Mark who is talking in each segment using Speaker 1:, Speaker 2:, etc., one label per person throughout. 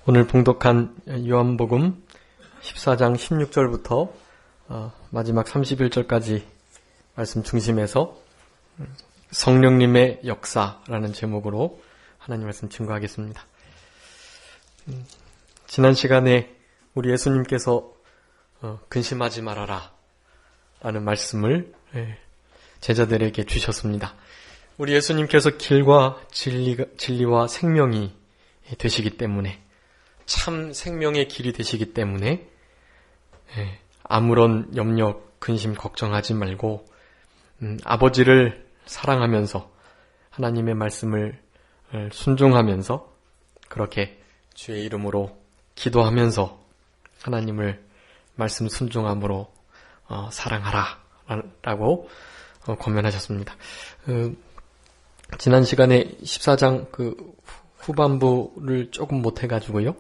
Speaker 1: 오늘 봉독한 요한복음 14장 16절부터 마지막 31절까지 말씀 중심에서 성령님의 역사라는 제목으로 하나님 말씀 증거하겠습니다. 지난 시간에 우리 예수님께서 근심하지 말아라 라는 말씀을 제자들에게 주셨습니다. 우리 예수님께서 길과 진리와 생명이 되시기 때문에, 참 생명의 길이 되시기 때문에 아무런 염려, 근심, 걱정하지 말고 아버지를 사랑하면서 하나님의 말씀을 순종하면서 그렇게 주의 이름으로 기도하면서 하나님을 말씀 순종함으로 사랑하라 라고 권면하셨습니다. 지난 시간에 14장 후반부를 조금 못해가지고요.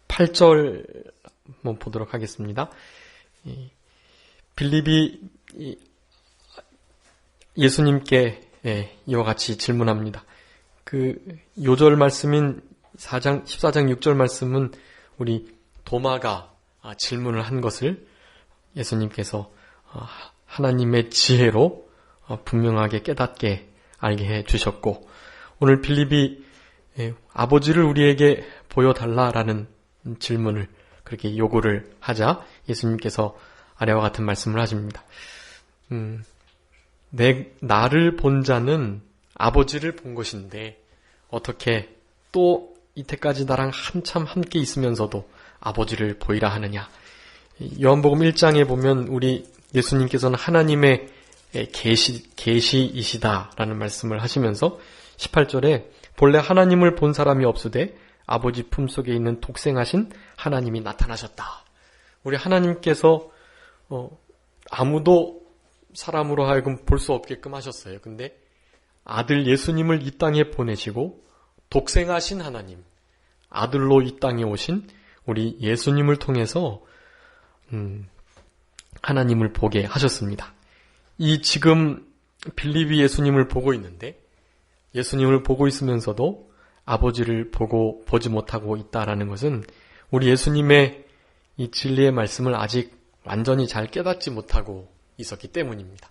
Speaker 1: 8절 한번 보도록 하겠습니다. 빌립이 예수님께 이와 같이 질문합니다. 요절 말씀인 14장 6절 말씀은 우리 도마가 질문을 한 것을 예수님께서 하나님의 지혜로 분명하게 깨닫게 알게 해 주셨고, 오늘 빌립이 아버지를 우리에게 보여달라라는 질문을 그렇게 요구를 하자 예수님께서 아래와 같은 말씀을 하십니다. 나를 본 자는 아버지를 본 것인데 어떻게 또 이때까지 나랑 한참 함께 있으면서도 아버지를 보이라 하느냐. 요한복음 1장에 보면 우리 예수님께서는 하나님의 계시이시다라는 말씀을 하시면서 18절에 본래 하나님을 본 사람이 없으되 아버지 품속에 있는 독생하신 하나님이 나타나셨다. 우리 하나님께서 아무도 사람으로 하여금 볼 수 없게끔 하셨어요. 근데 아들 예수님을 이 땅에 보내시고 독생하신 하나님, 아들로 이 땅에 오신 우리 예수님을 통해서 하나님을 보게 하셨습니다. 이 지금 빌립이 예수님을 보고 있는데, 예수님을 보고 있으면서도 아버지를 보지 못하고 있다라는 것은 우리 예수님의 이 진리의 말씀을 아직 완전히 잘 깨닫지 못하고 있었기 때문입니다.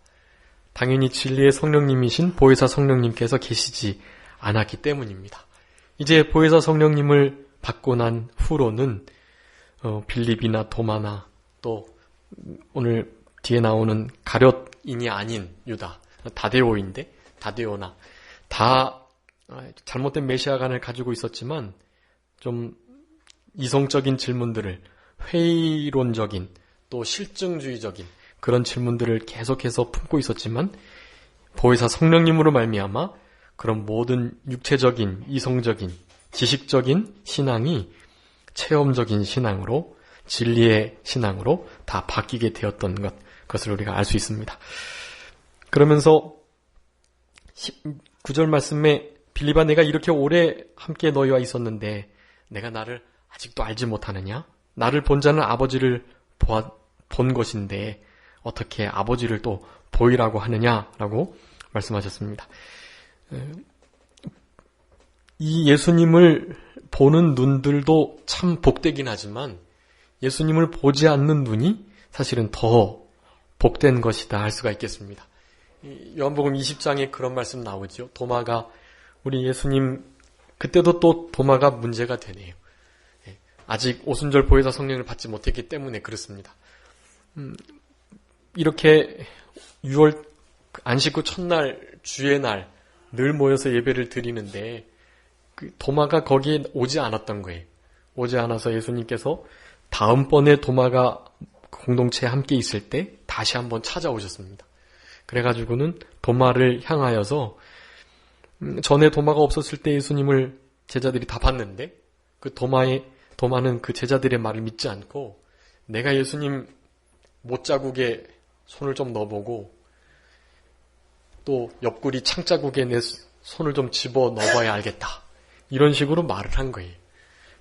Speaker 1: 당연히 진리의 성령님이신 보혜사 성령님께서 계시지 않았기 때문입니다. 이제 보혜사 성령님을 받고 난 후로는 빌립이나 도마나 또 오늘 뒤에 나오는 가룟인이 아닌 유다, 다데오나 다 잘못된 메시아관을 가지고 있었지만 좀 이성적인 질문들을, 회의론적인 또 실증주의적인 그런 질문들을 계속해서 품고 있었지만, 보혜사 성령님으로 말미암아 그런 모든 육체적인, 이성적인, 지식적인 신앙이 체험적인 신앙으로, 진리의 신앙으로 다 바뀌게 되었던 그것을 우리가 알 수 있습니다. 그러면서 9절 말씀에 빌립아, 내가 이렇게 오래 함께 너희와 있었는데 내가 나를 아직도 알지 못하느냐? 나를 본 자는 아버지를 본 것인데 어떻게 아버지를 또 보이라고 하느냐라고 말씀하셨습니다. 이 예수님을 보는 눈들도 참 복되긴 하지만 예수님을 보지 않는 눈이 사실은 더 복된 것이다 할 수가 있겠습니다. 요한복음 20장에 그런 말씀 나오죠. 도마가 우리 예수님, 그때도 또 도마가 문제가 되네요. 아직 오순절 보혜사 성령을 받지 못했기 때문에 그렇습니다. 이렇게 6월 안식구 첫날, 주의 날 늘 모여서 예배를 드리는데 도마가 거기에 오지 않았던 거예요. 오지 않아서 예수님께서 다음번에 도마가 공동체에 함께 있을 때 다시 한번 찾아오셨습니다. 그래가지고는 도마를 향하여서, 전에 도마가 없었을 때 예수님을 제자들이 다 봤는데 도마는 그 제자들의 말을 믿지 않고, 내가 예수님 못자국에 손을 좀 넣어보고 또 옆구리 창자국에 내 손을 좀 집어 넣어봐야 알겠다, 이런 식으로 말을 한 거예요.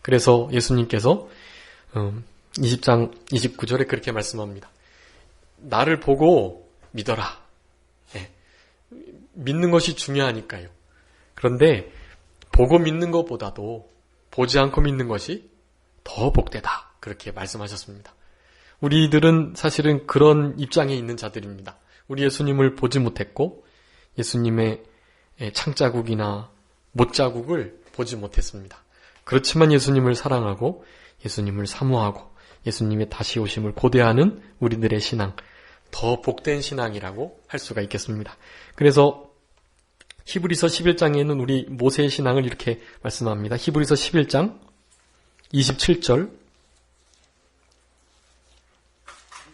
Speaker 1: 그래서 예수님께서 20장 29절에 그렇게 말씀합니다. 나를 보고 믿어라. 믿는 것이 중요하니까요. 그런데 보고 믿는 것보다도 보지 않고 믿는 것이 더 복되다. 그렇게 말씀하셨습니다. 우리들은 사실은 그런 입장에 있는 자들입니다. 우리 예수님을 보지 못했고 예수님의 창자국이나 못자국을 보지 못했습니다. 그렇지만 예수님을 사랑하고 예수님을 사모하고 예수님의 다시 오심을 고대하는 우리들의 신앙, 더 복된 신앙이라고 할 수가 있겠습니다. 그래서 히브리서 11장에는 우리 모세의 신앙을 이렇게 말씀합니다. 히브리서 11장 27절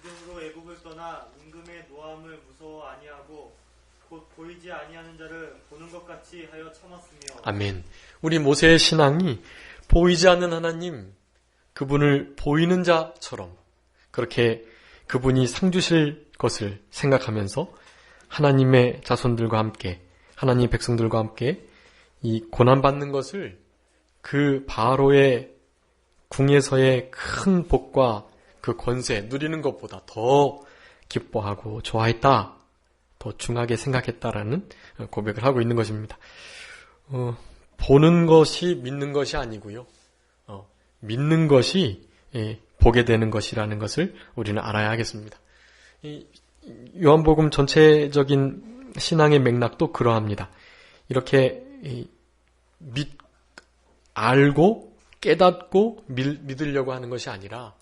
Speaker 2: 믿음으로 애굽을 떠나 임금의 노함을 무서워 아니하고 곧 보이지 아니하는 자를 보는 것 같이 하여 참았으며.
Speaker 1: 아멘. 우리 모세의 신앙이 보이지 않는 하나님, 그분을 보이는 자처럼 그렇게 그분이 상 주실 것을 생각하면서 하나님의 자손들과 함께 하나님의 백성들과 함께 이 고난받는 것을 그 바로의 궁에서의 큰 복과 그 권세 누리는 것보다 더 기뻐하고 좋아했다, 더 중하게 생각했다라는 고백을 하고 있는 것입니다. 보는 것이 믿는 것이 아니고요. 믿는 것이 보게 되는 것이라는 것을 우리는 알아야 하겠습니다. 요한복음 전체적인 신앙의 맥락도 그러합니다. 이렇게 알고 깨닫고 믿으려고 하는 것이 아니라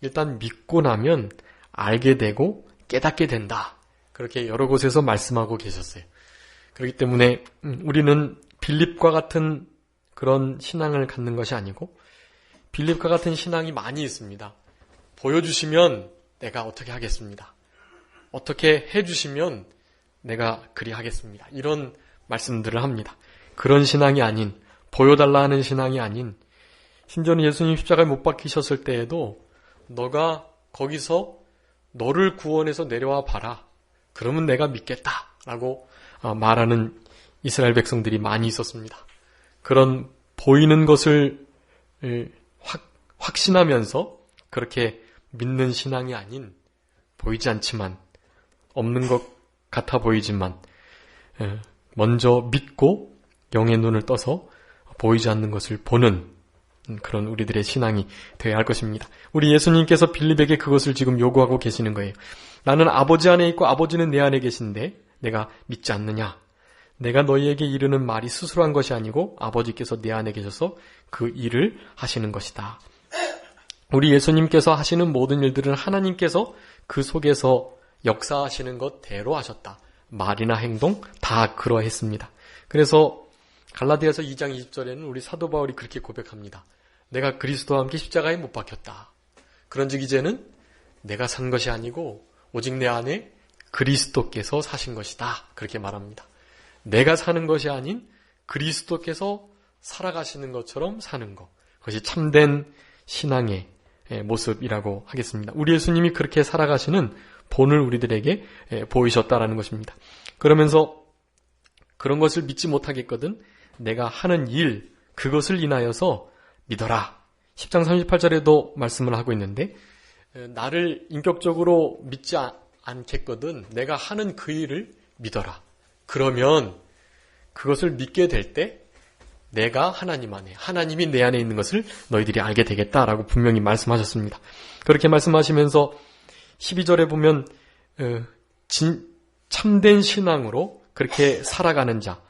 Speaker 1: 일단 믿고 나면 알게 되고 깨닫게 된다. 그렇게 여러 곳에서 말씀하고 계셨어요. 그렇기 때문에 우리는 빌립과 같은 그런 신앙을 갖는 것이 아니고 빌립과 같은 신앙이 많이 있습니다. 보여주시면 내가 어떻게 하겠습니다. 어떻게 해주시면 내가 그리 하겠습니다. 이런 말씀들을 합니다. 그런 신앙이 아닌, 보여달라 하는 신앙이 아닌, 심지어는 예수님 십자가에 못 박히셨을 때에도 너가 거기서 너를 구원해서 내려와 봐라. 그러면 내가 믿겠다. 라고 말하는 이스라엘 백성들이 많이 있었습니다. 그런 보이는 것을 확신하면서 그렇게 믿는 신앙이 아닌, 보이지 않지만 없는 것 같아 보이지만 먼저 믿고 영의 눈을 떠서 보이지 않는 것을 보는 그런 우리들의 신앙이 되어야 할 것입니다. 우리 예수님께서 빌립에게 그것을 지금 요구하고 계시는 거예요. 나는 아버지 안에 있고 아버지는 내 안에 계신데 내가 믿지 않느냐? 내가 너희에게 이르는 말이 스스로 한 것이 아니고 아버지께서 내 안에 계셔서 그 일을 하시는 것이다. 우리 예수님께서 하시는 모든 일들은 하나님께서 그 속에서 역사하시는 것대로 하셨다. 말이나 행동 다 그러했습니다. 그래서 갈라디아서 2장 20절에는 우리 사도 바울이 그렇게 고백합니다. 내가 그리스도와 함께 십자가에 못 박혔다. 그런즉 이제는 내가 산 것이 아니고 오직 내 안에 그리스도께서 사신 것이다. 그렇게 말합니다. 내가 사는 것이 아닌 그리스도께서 살아가시는 것처럼 사는 것. 그것이 참된 신앙의 모습이라고 하겠습니다. 우리 예수님이 그렇게 살아가시는 본을 우리들에게 보이셨다라는 것입니다. 그러면서 그런 것을 믿지 못하겠거든 내가 하는 일, 그것을 인하여서 믿어라. 10장 38절에도 말씀을 하고 있는데 나를 인격적으로 믿지 않겠거든 내가 하는 그 일을 믿어라. 그러면 그것을 믿게 될 때 내가 하나님 안에, 하나님이 내 안에 있는 것을 너희들이 알게 되겠다라고 분명히 말씀하셨습니다. 그렇게 말씀하시면서 12절에 보면 참된 신앙으로 그렇게 살아가는 자,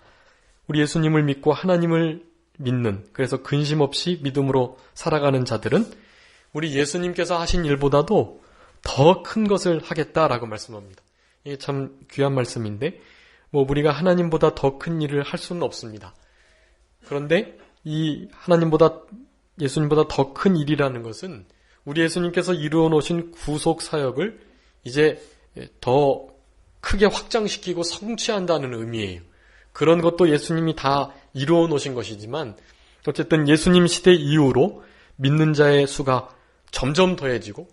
Speaker 1: 우리 예수님을 믿고 하나님을 믿는, 그래서 근심 없이 믿음으로 살아가는 자들은 우리 예수님께서 하신 일보다도 더 큰 것을 하겠다라고 말씀합니다. 이게 참 귀한 말씀인데 우리가 하나님보다 더 큰 일을 할 수는 없습니다. 그런데 이 하나님보다, 예수님보다 더 큰 일이라는 것은 우리 예수님께서 이루어 놓으신 구속 사역을 이제 더 크게 확장시키고 성취한다는 의미예요. 그런 것도 예수님이 다 이루어 놓으신 것이지만 어쨌든 예수님 시대 이후로 믿는 자의 수가 점점 더해지고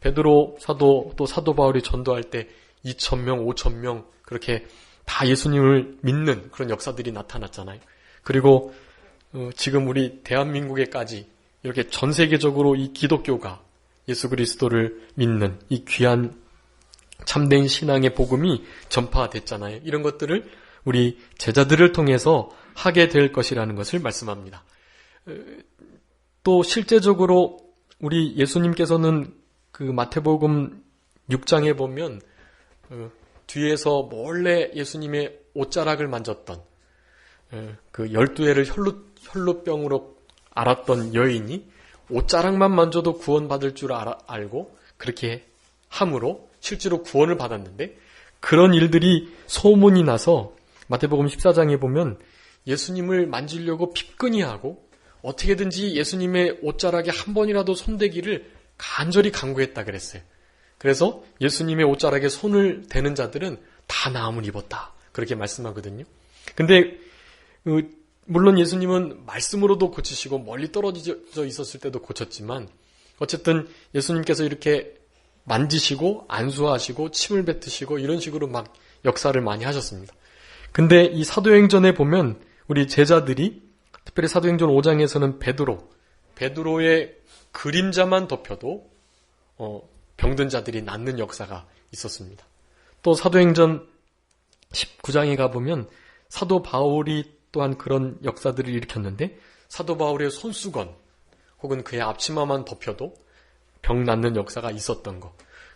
Speaker 1: 베드로 사도 또 사도 바울이 전도할 때 2,000명, 5,000명 그렇게 다 예수님을 믿는 그런 역사들이 나타났잖아요. 그리고 지금 우리 대한민국에까지 이렇게 전 세계적으로 이 기독교가 예수 그리스도를 믿는 이 귀한 참된 신앙의 복음이 전파됐잖아요. 이런 것들을 우리 제자들을 통해서 하게 될 것이라는 것을 말씀합니다. 또 실제적으로 우리 예수님께서는 그 마태복음 6장에 보면 뒤에서 몰래 예수님의 옷자락을 만졌던 그 12해를 혈루병으로 앓았던 여인이 옷자락만 만져도 구원받을 줄 알고 그렇게 함으로 실제로 구원을 받았는데, 그런 일들이 소문이 나서 마태복음 14장에 보면 예수님을 만지려고 핍근히 하고 어떻게든지 예수님의 옷자락에 한 번이라도 손대기를 간절히 간구했다 그랬어요. 그래서 예수님의 옷자락에 손을 대는 자들은 다 나음을 입었다, 그렇게 말씀하거든요. 근데 물론 예수님은 말씀으로도 고치시고 멀리 떨어져 있었을 때도 고쳤지만, 어쨌든 예수님께서 이렇게 만지시고 안수하시고 침을 뱉으시고 이런 식으로 막 역사를 많이 하셨습니다. 근데 이 사도행전에 보면 우리 제자들이, 특별히 사도행전 5장에서는 베드로의 그림자만 덮여도 병든 자들이 낫는 역사가 있었습니다. 또 사도행전 19장에 가보면 사도 바울이 또한 그런 역사들을 일으켰는데, 사도 바울의 손수건 혹은 그의 앞치마만 덮여도 병 낫는 역사가 있었던 것,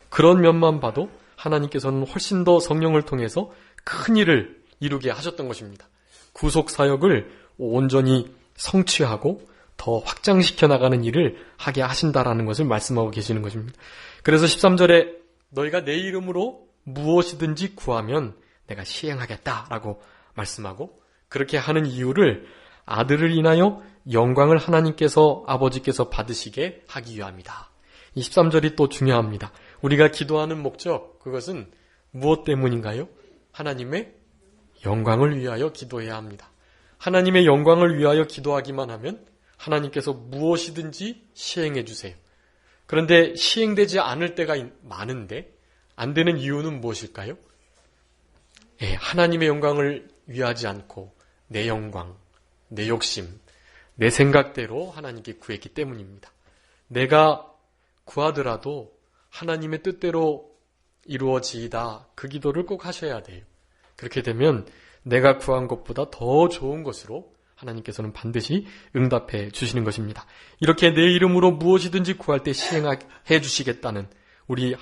Speaker 1: 그런 면만 봐도 하나님께서는 훨씬 더 성령을 통해서 큰 일을 이루게 하셨던 것입니다. 구속 사역을 온전히 성취하고 더 확장시켜 나가는 일을 하게 하신다라는 것을 말씀하고 계시는 것입니다. 그래서 13절에 너희가 내 이름으로 무엇이든지 구하면 내가 시행하겠다라고 말씀하고, 그렇게 하는 이유를 아들을 인하여 영광을 하나님께서 아버지께서 받으시게 하기 위함이다. 이 13절이 또 중요합니다. 우리가 기도하는 목적, 그것은 무엇 때문인가요? 하나님의 영광을 위하여 기도해야 합니다. 하나님의 영광을 위하여 기도하기만 하면 하나님께서 무엇이든지 시행해 주세요. 그런데 시행되지 않을 때가 많은데 안 되는 이유는 무엇일까요? 하나님의 영광을 위하지 않고 내 영광, 내 욕심, 내 생각대로 하나님께 구했기 때문입니다. 내가 구하더라도 하나님의 뜻대로 이루어지이다, 그 기도를 꼭 하셔야 돼요. 그렇게 되면 내가 구한 것보다 더 좋은 것으로 하나님께서는 반드시 응답해 주시는 것입니다. 이렇게 내 이름으로 무엇이든지 구할 때 시행해 주시겠다는 우리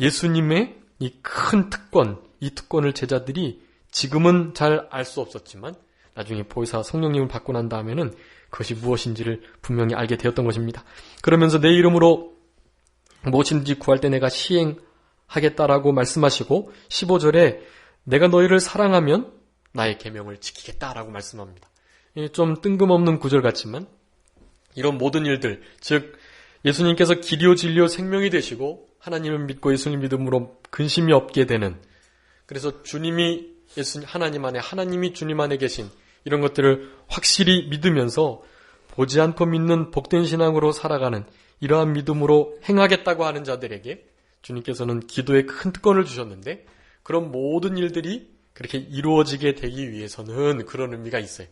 Speaker 1: 예수님의 이 큰 특권, 이 특권을 제자들이 지금은 잘 알 수 없었지만 나중에 보혜사 성령님을 받고 난 다음에는 그것이 무엇인지를 분명히 알게 되었던 것입니다. 그러면서 내 이름으로 무엇인지 구할 때 내가 시행하겠다라고 말씀하시고, 15절에 내가 너희를 사랑하면 나의 계명을 지키겠다라고 말씀합니다. 좀 뜬금없는 구절 같지만 이런 모든 일들, 즉 예수님께서 길이요 진리요 생명이 되시고 하나님을 믿고 예수님 믿음으로 근심이 없게 되는, 그래서 하나님 안에, 하나님이 주님 안에 계신 이런 것들을 확실히 믿으면서 보지 않고 믿는 복된 신앙으로 살아가는 이러한 믿음으로 행하겠다고 하는 자들에게 주님께서는 기도의 큰 특권을 주셨는데, 그런 모든 일들이 그렇게 이루어지게 되기 위해서는 그런 의미가 있어요.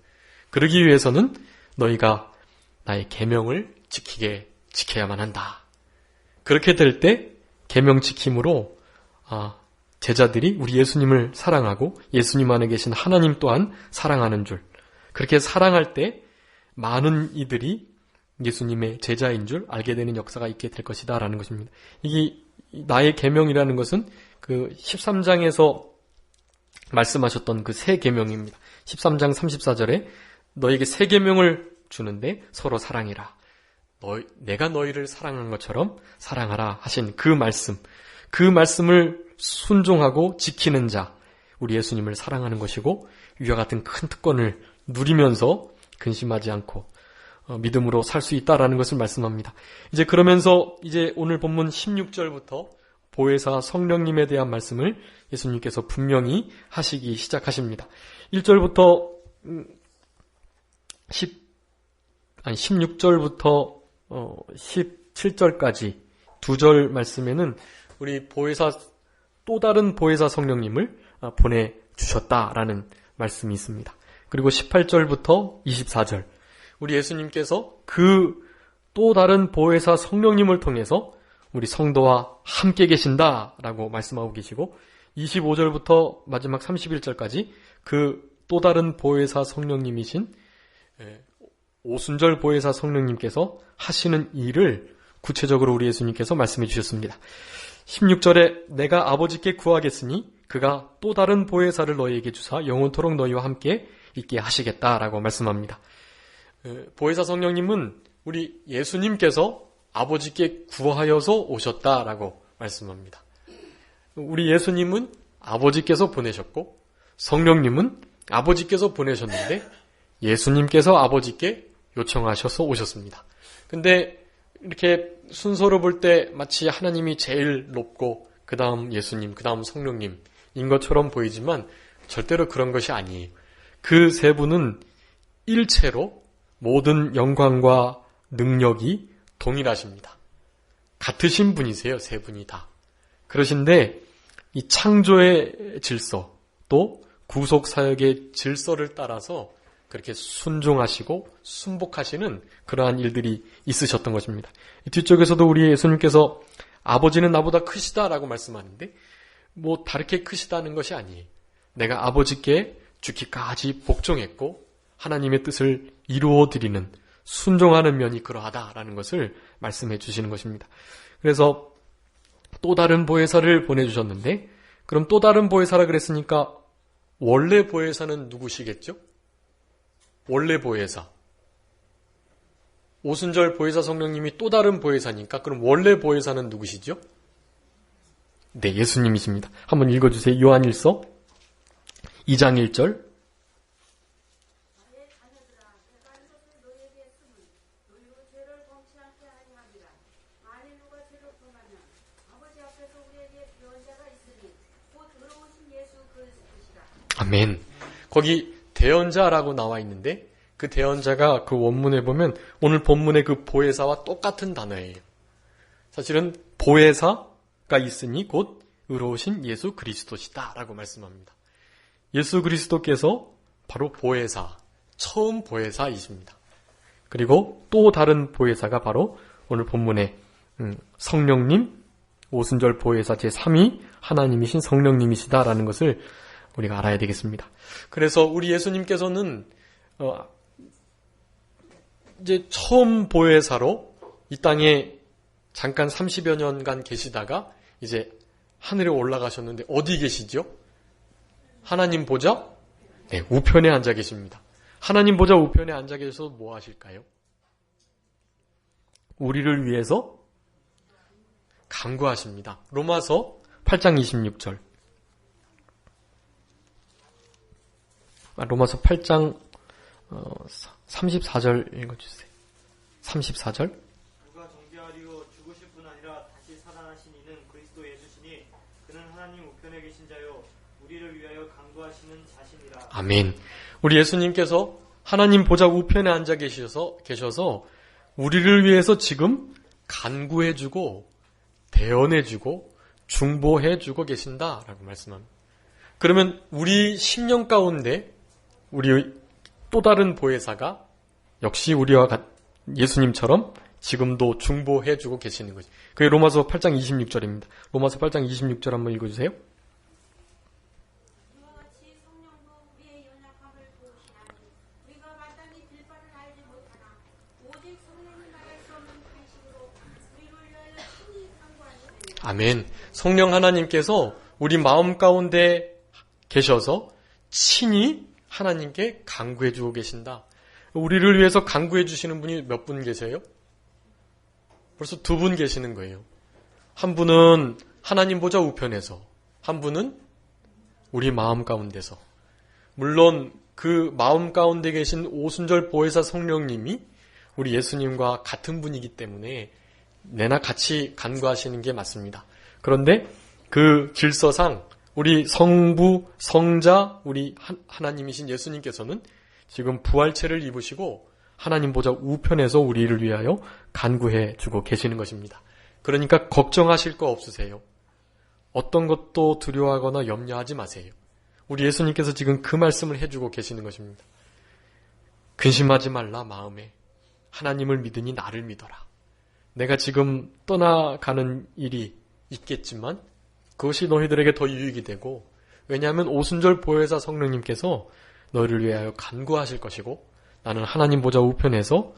Speaker 1: 그러기 위해서는 너희가 나의 계명을 지켜야만 한다. 그렇게 될 때 계명 지킴으로 제자들이 우리 예수님을 사랑하고 예수님 안에 계신 하나님 또한 사랑하는 줄, 그렇게 사랑할 때 많은 이들이 예수님의 제자인 줄 알게 되는 역사가 있게 될 것이다 라는 것입니다. 이게 나의 계명이라는 것은 그 13장에서 말씀하셨던 그 새 계명입니다. 13장 34절에 너에게 새 계명을 주는데 서로 사랑해라. 내가 너희를 사랑한 것처럼 사랑하라 하신 그 말씀을 순종하고 지키는 자, 우리 예수님을 사랑하는 것이고, 위와 같은 큰 특권을 누리면서 근심하지 않고 믿음으로 살 수 있다라는 것을 말씀합니다. 이제 그러면서 이제 오늘 본문 16절부터 보혜사 성령님에 대한 말씀을 예수님께서 분명히 하시기 시작하십니다. 1절부터 16절부터 17절까지 두 절 말씀에는 우리 또 다른 보혜사 성령님을 보내주셨다라는 말씀이 있습니다. 그리고 18절부터 24절, 우리 예수님께서 그 또 다른 보혜사 성령님을 통해서 우리 성도와 함께 계신다라고 말씀하고 계시고, 25절부터 마지막 31절까지 그 또 다른 보혜사 성령님이신 오순절 보혜사 성령님께서 하시는 일을 구체적으로 우리 예수님께서 말씀해 주셨습니다. 16절에 내가 아버지께 구하겠으니 그가 또 다른 보혜사를 너희에게 주사 영원토록 너희와 함께 있게 하시겠다라고 말씀합니다. 보혜사 성령님은 우리 예수님께서 아버지께 구하여서 오셨다라고 말씀합니다. 우리 예수님은 아버지께서 보내셨고 성령님은 아버지께서 보내셨는데 예수님께서 아버지께 요청하셔서 오셨습니다. 근데 이렇게 순서로 볼 때 마치 하나님이 제일 높고 그 다음 예수님, 그 다음 성령님인 것처럼 보이지만 절대로 그런 것이 아니에요. 그 세 분은 일체로 모든 영광과 능력이 동일하십니다. 같으신 분이세요, 세 분이 다. 그러신데 이 창조의 질서 또 구속사역의 질서를 따라서 그렇게 순종하시고 순복하시는 그러한 일들이 있으셨던 것입니다. 뒤쪽에서도 우리 예수님께서 아버지는 나보다 크시다라고 말씀하는데 뭐 다르게 크시다는 것이 아니에요. 내가 아버지께 죽기까지 복종했고 하나님의 뜻을 이루어 드리는 순종하는 면이 그러하다라는 것을 말씀해 주시는 것입니다. 그래서 또 다른 보혜사를 보내주셨는데 그럼 또 다른 보혜사라 그랬으니까 원래 보혜사는 누구시겠죠? 원래 보혜사. 오순절 보혜사 성령님이 또 다른 보혜사니까 그럼 원래 보혜사는 누구시죠? 네, 예수님이십니다. 한번 읽어주세요. 요한일서 2장 1절. 아멘. 거기 대언자라고 나와 있는데 그 대언자가 그 원문에 보면 오늘 본문의 그 보혜사와 똑같은 단어예요. 사실은 보혜사가 있으니 곧 의로우신 예수 그리스도시다 라고 말씀합니다. 예수 그리스도께서 바로 보혜사, 처음 보혜사이십니다. 그리고 또 다른 보혜사가 바로 오늘 본문의 성령님, 오순절 보혜사 제3위 하나님이신 성령님이시다라는 것을 우리가 알아야 되겠습니다. 그래서 우리 예수님께서는 이제 처음 보혜사로 이 땅에 잠깐 30여 년간 계시다가 이제 하늘에 올라가셨는데 어디 계시죠? 하나님 보좌? 네, 우편에 앉아 계십니다. 하나님 보좌 우편에 앉아 계셔서 뭐 하실까요? 우리를 위해서 간구하십니다. 로마서 8장 26절. 로마서 8장 34절 읽어주세요. 34절.
Speaker 2: 누가 정죄하리요 죽으실 뿐 아니라 다시 살아나신 이는 그리스도 예수시니 그는 하나님 우편에 계신 자요 우리를 위하여 간구하시는 자신이라.
Speaker 1: 아멘. 우리 예수님께서 하나님 보좌 우편에 앉아 계셔서 우리를 위해서 지금 간구해주고 대언해주고 중보해주고 계신다라고 말씀합니다. 그러면 우리 심령 가운데 우리 또 다른 보혜사가 역시 우리와 예수님처럼 지금도 중보해주고 계시는 거죠. 그게 로마서 8장 26절입니다. 로마서 8장 26절 한번 읽어주세요. 아멘. 성령 하나님께서 우리 마음 가운데 계셔서 친히 하나님께 간구해주고 계신다. 우리를 위해서 간구해주시는 분이 몇 분 계세요? 벌써 2분 계시는 거예요. 한 분은 하나님 보좌 우편에서, 한 분은 우리 마음 가운데서. 물론 그 마음 가운데 계신 오순절 보혜사 성령님이 우리 예수님과 같은 분이기 때문에 내나 같이 간구하시는 게 맞습니다. 그런데 그 질서상 우리 성부, 성자, 우리 하나님이신 예수님께서는 지금 부활체를 입으시고 하나님 보좌 우편에서 우리를 위하여 간구해 주고 계시는 것입니다. 그러니까 걱정하실 거 없으세요. 어떤 것도 두려워하거나 염려하지 마세요. 우리 예수님께서 지금 그 말씀을 해주고 계시는 것입니다. 근심하지 말라 마음에. 하나님을 믿으니 나를 믿어라. 내가 지금 떠나가는 일이 있겠지만 그것이 너희들에게 더 유익이 되고 왜냐하면 오순절 보혜사 성령님께서 너희를 위하여 간구하실 것이고 나는 하나님 보좌 우편에서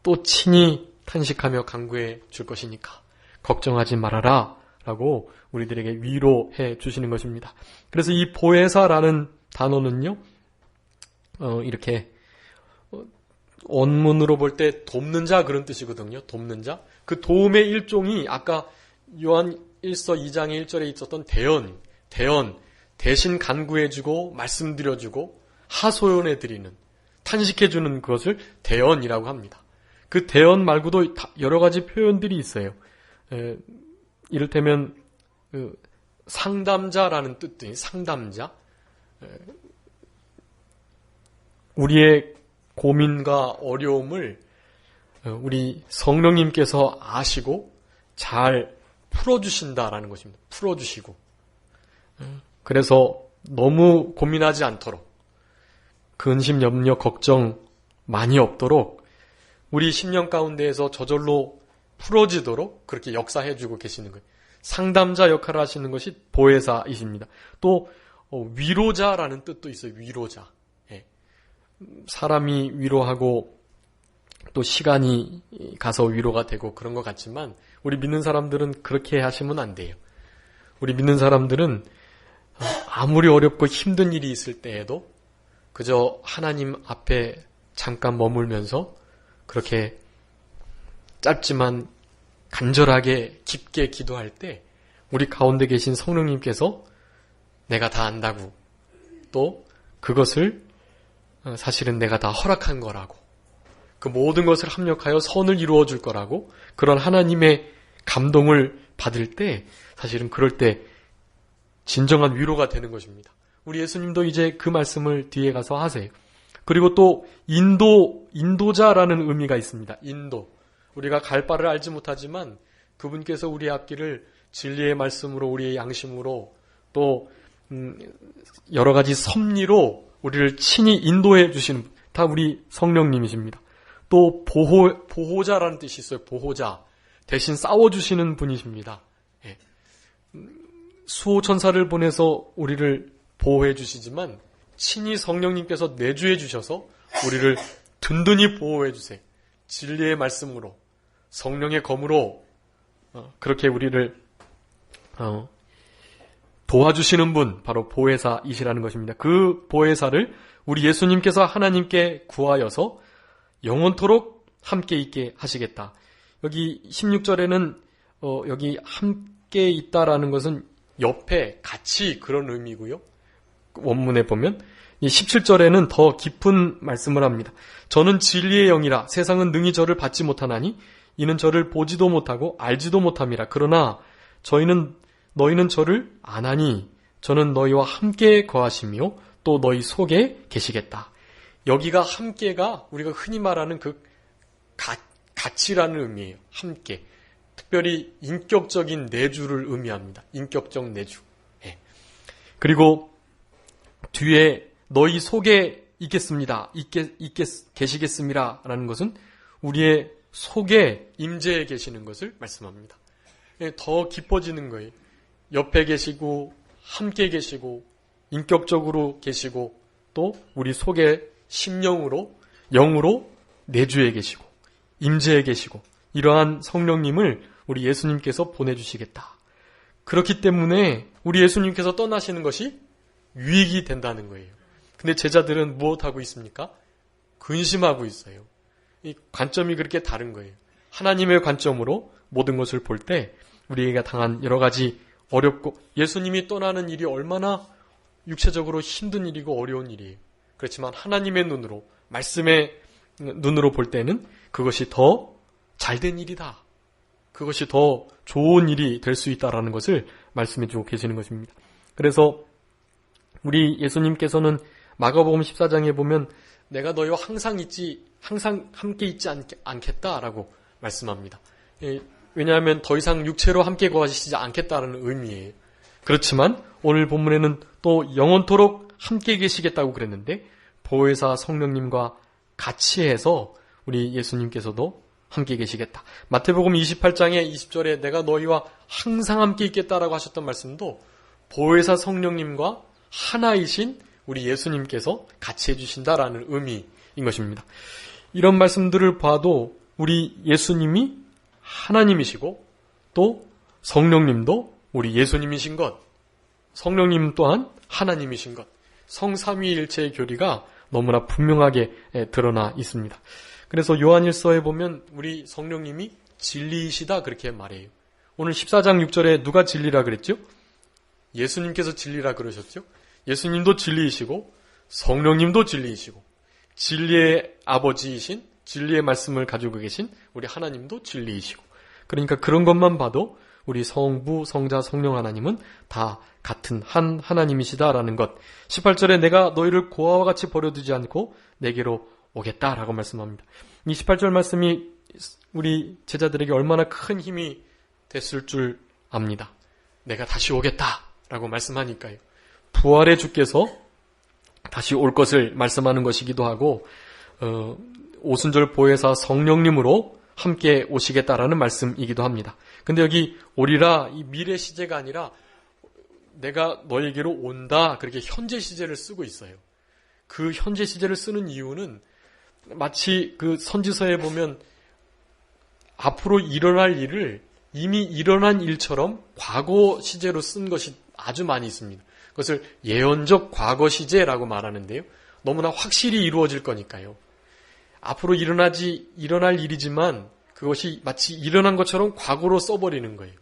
Speaker 1: 또 친히 탄식하며 간구해 줄 것이니까 걱정하지 말아라 라고 우리들에게 위로해 주시는 것입니다. 그래서 이 보혜사라는 단어는요, 이렇게 원문으로 볼 때 돕는 자 그런 뜻이거든요. 돕는 자. 그 도움의 일종이 아까 요한 1서 2장의 1절에 있었던 대언, 대신 간구해주고 말씀드려주고 하소연해드리는, 탄식해주는 그것을 대언이라고 합니다. 그 대언 말고도 여러 가지 표현들이 있어요. 이를테면 상담자라는 뜻도 상담자. 우리의 고민과 어려움을 우리 성령님께서 아시고 잘 풀어주신다라는 것입니다. 풀어주시고. 그래서 너무 고민하지 않도록, 근심, 염려, 걱정 많이 없도록 우리 심령 가운데에서 저절로 풀어지도록 그렇게 역사해주고 계시는 거예요. 상담자 역할을 하시는 것이 보혜사이십니다. 또 위로자라는 뜻도 있어요. 위로자. 사람이 위로하고 또 시간이 가서 위로가 되고 그런 것 같지만 우리 믿는 사람들은 그렇게 하시면 안 돼요. 우리 믿는 사람들은 아무리 어렵고 힘든 일이 있을 때에도 그저 하나님 앞에 잠깐 머물면서 그렇게 짧지만 간절하게 깊게 기도할 때 우리 가운데 계신 성령님께서 내가 다 안다고, 또 그것을 사실은 내가 다 허락한 거라고, 그 모든 것을 합력하여 선을 이루어 줄 거라고, 그런 하나님의 감동을 받을 때 사실은 그럴 때 진정한 위로가 되는 것입니다. 우리 예수님도 이제 그 말씀을 뒤에 가서 하세요. 그리고 또 인도자라는 의미가 있습니다. 인도. 우리가 갈 바를 알지 못하지만 그분께서 우리의 앞길을 진리의 말씀으로, 우리의 양심으로, 또 여러 가지 섭리로 우리를 친히 인도해 주시는, 다 우리 성령님이십니다. 또 보호자라는 뜻이 있어요. 보호자. 대신 싸워주시는 분이십니다. 예. 수호천사를 보내서 우리를 보호해 주시지만 친히 성령님께서 내주해 주셔서 우리를 든든히 보호해 주세요. 진리의 말씀으로, 성령의 검으로 그렇게 우리를 도와주시는 분, 바로 보혜사이시라는 것입니다. 그 보혜사를 우리 예수님께서 하나님께 구하여서 영원토록 함께 있게 하시겠다. 여기 16절에는 여기 함께 있다라는 것은 옆에 같이 그런 의미고요. 원문에 보면 17절에는 더 깊은 말씀을 합니다. 저는 진리의 영이라 세상은 능히 저를 받지 못하나니 이는 저를 보지도 못하고 알지도 못함이라. 그러나 너희는 저를 아나니 저는 너희와 함께 거하시며 또 너희 속에 계시겠다. 여기가 함께가 우리가 흔히 말하는 그 같이라는 의미예요. 함께. 특별히 인격적인 내주를 의미합니다. 인격적 내주. 예. 그리고 뒤에 너희 속에 있겠습니다. 계시겠습니다. 라는 것은 우리의 속에 임재해 계시는 것을 말씀합니다. 예, 더 깊어지는 거예요. 옆에 계시고 함께 계시고 인격적으로 계시고 또 우리 속에 심령으로, 영으로 내주해 계시고 임재해 계시고 이러한 성령님을 우리 예수님께서 보내주시겠다. 그렇기 때문에 우리 예수님께서 떠나시는 것이 유익이 된다는 거예요. 근데 제자들은 무엇하고 있습니까? 근심하고 있어요. 이 관점이 그렇게 다른 거예요. 하나님의 관점으로 모든 것을 볼 때 우리가 당한 여러 가지 어렵고, 예수님이 떠나는 일이 얼마나 육체적으로 힘든 일이고 어려운 일이에요. 그렇지만 하나님의 눈으로, 말씀의 눈으로 볼 때는 그것이 더 잘된 일이다. 그것이 더 좋은 일이 될 수 있다라는 것을 말씀해 주고 계시는 것입니다. 그래서 우리 예수님께서는 마가복음 14장에 보면 내가 너희와 항상 함께 있지 않겠다라고 말씀합니다. 왜냐하면 더 이상 육체로 함께 거하시지 않겠다라는 의미예요. 그렇지만 오늘 본문에는 또 영원토록 함께 계시겠다고 그랬는데 보혜사 성령님과 같이 해서 우리 예수님께서도 함께 계시겠다. 마태복음 28장의 20절에 내가 너희와 항상 함께 있겠다라고 하셨던 말씀도 보혜사 성령님과 하나이신 우리 예수님께서 같이 해주신다라는 의미인 것입니다. 이런 말씀들을 봐도 우리 예수님이 하나님이시고 또 성령님도 우리 예수님이신 것, 성령님 또한 하나님이신 것, 성삼위일체의 교리가 너무나 분명하게 드러나 있습니다. 그래서 요한일서에 보면 우리 성령님이 진리이시다 그렇게 말해요. 오늘 14장 6절에 누가 진리라 그랬죠? 예수님께서 진리라 그러셨죠? 예수님도 진리이시고 성령님도 진리이시고 진리의 아버지이신 진리의 말씀을 가지고 계신 우리 하나님도 진리이시고, 그러니까 그런 것만 봐도 우리 성부, 성자, 성령 하나님은 다 같은 한 하나님이시다라는 것. 18절에 내가 너희를 고아와 같이 버려두지 않고 내게로 오겠다라고 말씀합니다. 이 18절 말씀이 우리 제자들에게 얼마나 큰 힘이 됐을 줄 압니다. 내가 다시 오겠다라고 말씀하니까요. 부활의 주께서 다시 올 것을 말씀하는 것이기도 하고 오순절 보혜사 성령님으로 함께 오시겠다라는 말씀이기도 합니다. 근데 여기 오리라 이 미래 시제가 아니라 내가 너에게로 온다 그렇게 현재 시제를 쓰고 있어요. 그 현재 시제를 쓰는 이유는 마치 그 선지서에 보면 앞으로 일어날 일을 이미 일어난 일처럼 과거 시제로 쓴 것이 아주 많이 있습니다. 그것을 예언적 과거 시제라고 말하는데요. 너무나 확실히 이루어질 거니까요. 앞으로 일어날 일이지만 그것이 마치 일어난 것처럼 과거로 써버리는 거예요.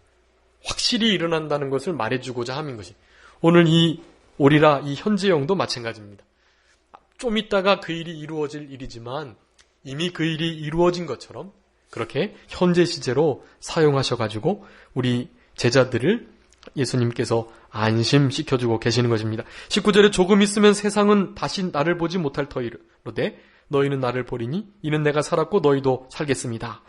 Speaker 1: 확실히 일어난다는 것을 말해주고자 함인 것이. 오늘 이 오리라 이 현재형도 마찬가지입니다. 좀 있다가 그 일이 이루어질 일이지만 이미 그 일이 이루어진 것처럼 그렇게 현재 시제로 사용하셔가지고 우리 제자들을 예수님께서 안심시켜주고 계시는 것입니다. 19절에 조금 있으면 세상은 다시 나를 보지 못할 터이로되 너희는 나를 보리니 이는 내가 살았고 너희도 살겠습니다.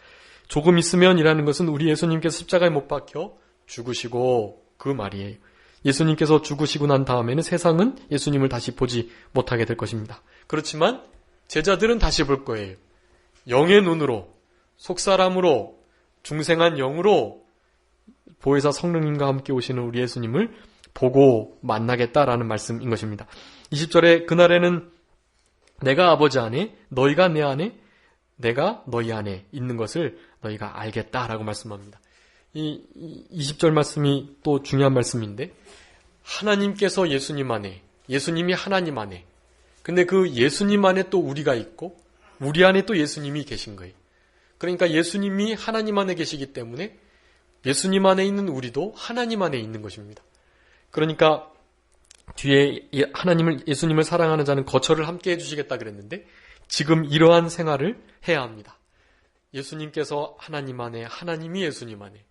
Speaker 1: 조금 있으면이라는 것은 우리 예수님께서 십자가에 못 박혀 죽으시고 그 말이에요. 예수님께서 죽으시고 난 다음에는 세상은 예수님을 다시 보지 못하게 될 것입니다. 그렇지만 제자들은 다시 볼 거예요. 영의 눈으로, 속사람으로, 중생한 영으로 보혜사 성령님과 함께 오시는 우리 예수님을 보고 만나겠다라는 말씀인 것입니다. 20절에 그날에는 내가 아버지 안에, 너희가 내 안에, 내가 너희 안에 있는 것을 너희가 알겠다라고 말씀합니다. 이 20절 말씀이 또 중요한 말씀인데 하나님께서 예수님 안에, 예수님이 하나님 안에, 근데 그 예수님 안에 또 우리가 있고 우리 안에 또 예수님이 계신 거예요. 그러니까 예수님이 하나님 안에 계시기 때문에 예수님 안에 있는 우리도 하나님 안에 있는 것입니다. 그러니까 뒤에 예수님을 사랑하는 자는 거처를 함께 해주시겠다 그랬는데 지금 이러한 생활을 해야 합니다. 예수님께서 하나님 안에, 하나님이 예수님 안에,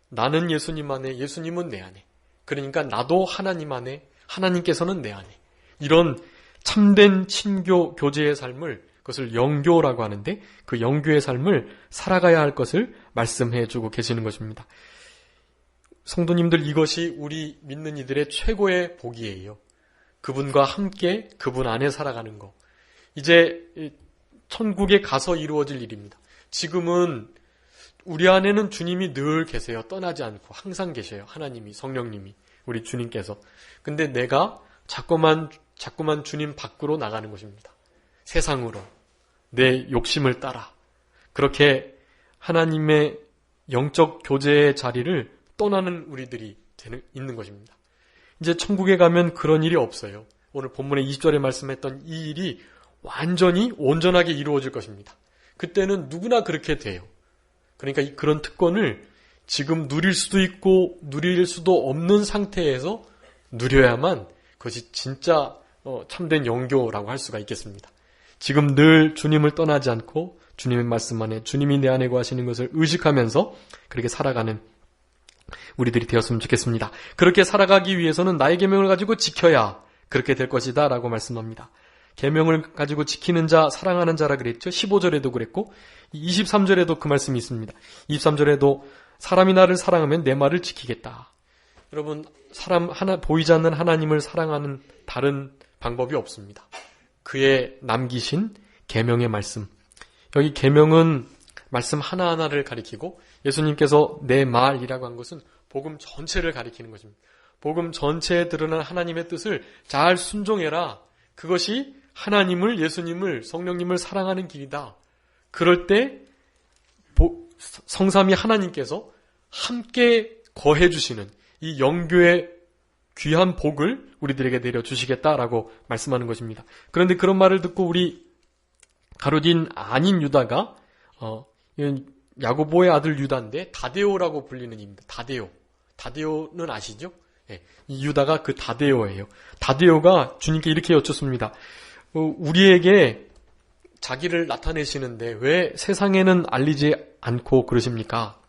Speaker 1: 나는 예수님 안에, 예수님은 내 안에, 그러니까 나도 하나님 안에, 하나님께서는 내 안에, 이런 참된 친교 교제의 삶을, 그것을 영교라고 하는데 그 영교의 삶을 살아가야 할 것을 말씀해 주고 계시는 것입니다. 성도님들, 이것이 우리 믿는 이들의 최고의 복이에요. 그분과 함께 그분 안에 살아가는 것. 이제 천국에 가서 이루어질 일입니다. 지금은 우리 안에는 주님이 늘 계세요. 떠나지 않고 항상 계셔요. 하나님이, 성령님이, 우리 주님께서. 근데 내가 자꾸만 주님 밖으로 나가는 것입니다. 세상으로, 내 욕심을 따라 그렇게 하나님의 영적 교제의 자리를 떠나는 우리들이 있는 것입니다. 이제 천국에 가면 그런 일이 없어요. 오늘 본문의 20절에 말씀했던 이 일이 완전히 온전하게 이루어질 것입니다. 그때는 누구나 그렇게 돼요. 그러니까 그런 특권을 지금 누릴 수도 있고 누릴 수도 없는 상태에서 누려야만 그것이 진짜 참된 영교라고 할 수가 있겠습니다. 지금 늘 주님을 떠나지 않고 주님의 말씀 안에, 주님이 내 안에 거하시는 것을 의식하면서 그렇게 살아가는 우리들이 되었으면 좋겠습니다. 그렇게 살아가기 위해서는 나의 계명을 가지고 지켜야 그렇게 될 것이다 라고 말씀합니다. 계명을 가지고 지키는 자, 사랑하는 자라 그랬죠. 15절에도 그랬고 23절에도 그 말씀이 있습니다. 23절에도 사람이 나를 사랑하면 내 말을 지키겠다. 여러분, 보이지 않는 하나님을 사랑하는 다른 방법이 없습니다. 그의 남기신 계명의 말씀. 여기 계명은 말씀 하나하나를 가리키고 예수님께서 내 말이라고 한 것은 복음 전체를 가리키는 것입니다. 복음 전체에 드러난 하나님의 뜻을 잘 순종해라. 그것이 하나님을, 예수님을, 성령님을 사랑하는 길이다. 그럴 때 성삼위 하나님께서 함께 거해 주시는 이 영교의 귀한 복을 우리들에게 내려주시겠다라고 말씀하는 것입니다. 그런데 그런 말을 듣고 우리 가룟 아닌 유다가 야고보의 아들 유다인데 다데오라고 불리는 입니다. 다데오는 아시죠? 네, 이 유다가 그 다데오예요. 다데오가 주님께 이렇게 여쭙습니다. 우리에게 자기를 나타내시는데 왜 세상에는 알리지 않고 그러십니까?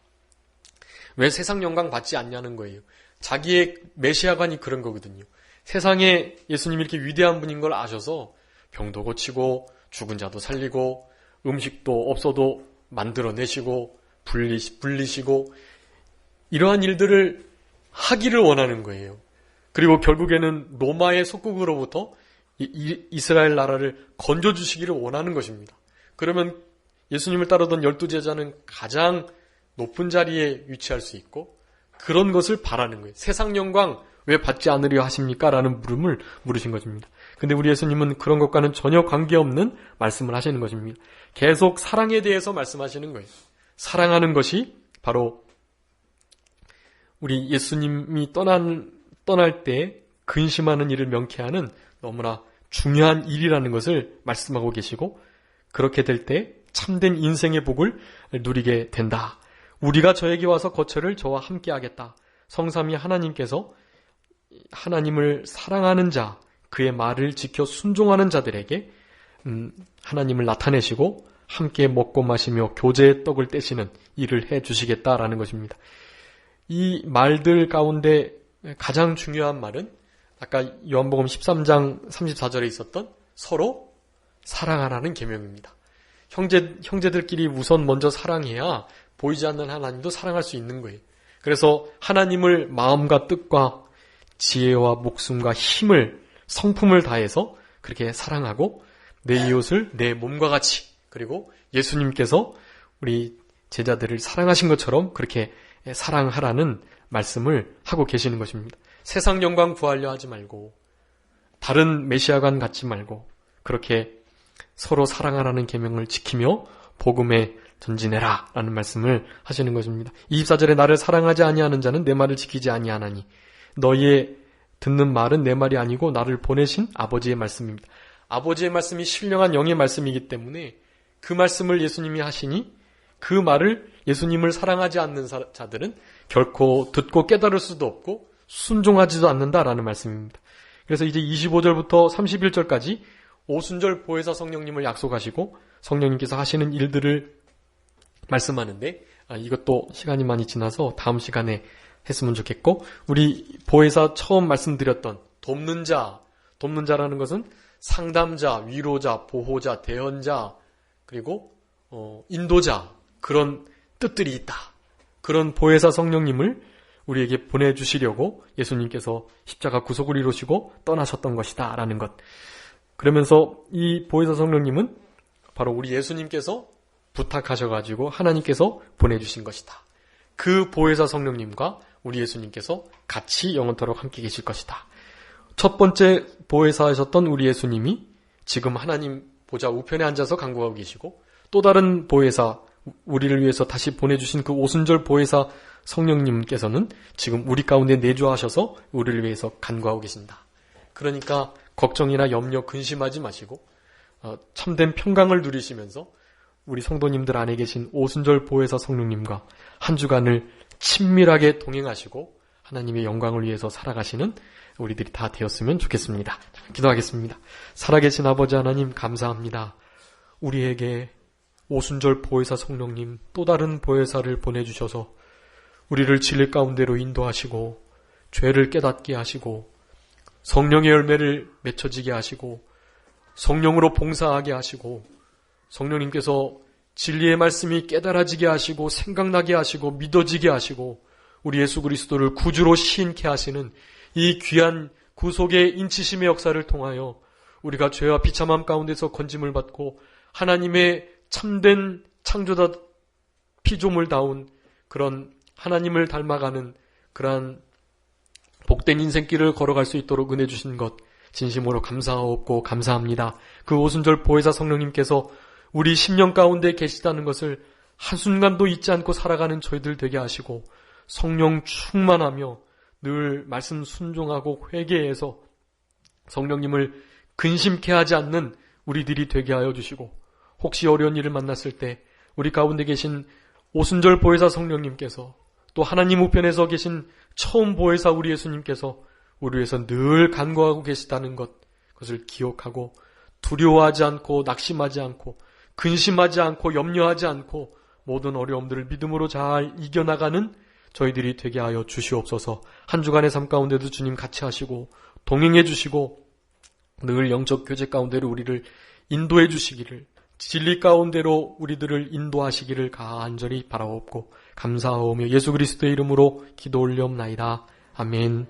Speaker 1: 왜 세상 영광 받지 않냐는 거예요. 자기의 메시아관이 그런 거거든요. 세상에 예수님이 이렇게 위대한 분인 걸 아셔서 병도 고치고 죽은 자도 살리고 음식도 없어도 만들어내시고 불리시고 이러한 일들을 하기를 원하는 거예요. 그리고 결국에는 로마의 속국으로부터 이스라엘 나라를 건져주시기를 원하는 것입니다. 그러면 예수님을 따르던 12제자는 가장 높은 자리에 위치할 수 있고 그런 것을 바라는 거예요. 세상 영광 왜 받지 않으려 하십니까? 라는 물음을 물으신 것입니다. 근데 우리 예수님은 그런 것과는 전혀 관계없는 말씀을 하시는 것입니다. 계속 사랑에 대해서 말씀하시는 거예요. 사랑하는 것이 바로 우리 예수님이 떠날 때 근심하는 일을 명쾌하는 너무나 중요한 일이라는 것을 말씀하고 계시고 그렇게 될 때 참된 인생의 복을 누리게 된다. 우리가 저에게 와서 거처를 저와 함께 하겠다. 성삼위 하나님께서 하나님을 사랑하는 자, 그의 말을 지켜 순종하는 자들에게 하나님을 나타내시고 함께 먹고 마시며 교제의 떡을 떼시는 일을 해주시겠다라는 것입니다. 이 말들 가운데 가장 중요한 말은 아까 요한복음 13장 34절에 있었던 서로 사랑하라는 계명입니다. 형제들끼리 우선 먼저 사랑해야 보이지 않는 하나님도 사랑할 수 있는 거예요. 그래서 하나님을 마음과 뜻과 지혜와 목숨과 힘을 성품을 다해서 그렇게 사랑하고 내 이웃을 내 몸과 같이 그리고 예수님께서 우리 제자들을 사랑하신 것처럼 그렇게 사랑하라는 말씀을 하고 계시는 것입니다. 세상 영광 구하려 하지 말고 다른 메시아관 갖지 말고 그렇게 서로 사랑하라는 계명을 지키며 복음에 전진해라 라는 말씀을 하시는 것입니다. 24절에 나를 사랑하지 아니하는 자는 내 말을 지키지 아니하나니 너희의 듣는 말은 내 말이 아니고 나를 보내신 아버지의 말씀입니다. 아버지의 말씀이 신령한 영의 말씀이기 때문에 그 말씀을 예수님이 하시니 그 말을 예수님을 사랑하지 않는 자들은 결코 듣고 깨달을 수도 없고 순종하지도 않는다라는 말씀입니다. 그래서 이제 25절부터 31절까지 오순절 보혜사 성령님을 약속하시고 성령님께서 하시는 일들을 말씀하는데 이것도 시간이 많이 지나서 다음 시간에 했으면 좋겠고 우리 보혜사 처음 말씀드렸던 돕는 자라는 것은 상담자, 위로자, 보호자, 대언자 그리고 인도자 그런 뜻들이 있다. 그런 보혜사 성령님을 우리에게 보내주시려고 예수님께서 십자가 구속을 이루시고 떠나셨던 것이다 라는 것. 그러면서 이 보혜사 성령님은 바로 우리 예수님께서 부탁하셔가지고 하나님께서 보내주신 것이다. 그 보혜사 성령님과 우리 예수님께서 같이 영원토록 함께 계실 것이다. 첫 번째 보혜사하셨던 우리 예수님이 지금 하나님 보좌 우편에 앉아서 간구하고 계시고 또 다른 보혜사 우리를 위해서 다시 보내주신 그 오순절 보혜사 성령님께서는 지금 우리 가운데 내주하셔서 우리를 위해서 간구하고 계신다. 그러니까 걱정이나 염려 근심하지 마시고 참된 평강을 누리시면서 우리 성도님들 안에 계신 오순절 보혜사 성령님과 한 주간을 친밀하게 동행하시고 하나님의 영광을 위해서 살아가시는 우리들이 다 되었으면 좋겠습니다. 기도하겠습니다. 살아계신 아버지 하나님 감사합니다. 우리에게 오순절 보혜사 성령님 또 다른 보혜사를 보내주셔서 우리를 진리 가운데로 인도하시고 죄를 깨닫게 하시고 성령의 열매를 맺혀지게 하시고 성령으로 봉사하게 하시고 성령님께서 진리의 말씀이 깨달아지게 하시고 생각나게 하시고 믿어지게 하시고 우리 예수 그리스도를 구주로 시인케 하시는 이 귀한 구속의 인치심의 역사를 통하여 우리가 죄와 비참함 가운데서 건짐을 받고 하나님의 참된 창조자 피조물다운 그런 하나님을 닮아가는 그러한 복된 인생길을 걸어갈 수 있도록 은혜 주신 것 진심으로 감사하옵고 감사합니다. 그 오순절 보혜사 성령님께서 우리 심령 가운데 계시다는 것을 한순간도 잊지 않고 살아가는 저희들 되게 하시고 성령 충만하며 늘 말씀 순종하고 회개해서 성령님을 근심케 하지 않는 우리들이 되게 하여 주시고 혹시 어려운 일을 만났을 때 우리 가운데 계신 오순절 보혜사 성령님께서 또 하나님 우편에서 계신 처음 보혜사 우리 예수님께서 우리 위해서 늘 간구하고 계시다는 것, 그것을 기억하고 두려워하지 않고 낙심하지 않고 근심하지 않고 염려하지 않고 모든 어려움들을 믿음으로 잘 이겨나가는 저희들이 되게 하여 주시옵소서. 한 주간의 삶 가운데도 주님 같이 하시고 동행해 주시고 늘 영적 교제 가운데로 우리를 인도해 주시기를, 진리 가운데로 우리들을 인도하시기를 간절히 바라옵고 감사하오며 예수 그리스도의 이름으로 기도 올리옵나이다. 아멘.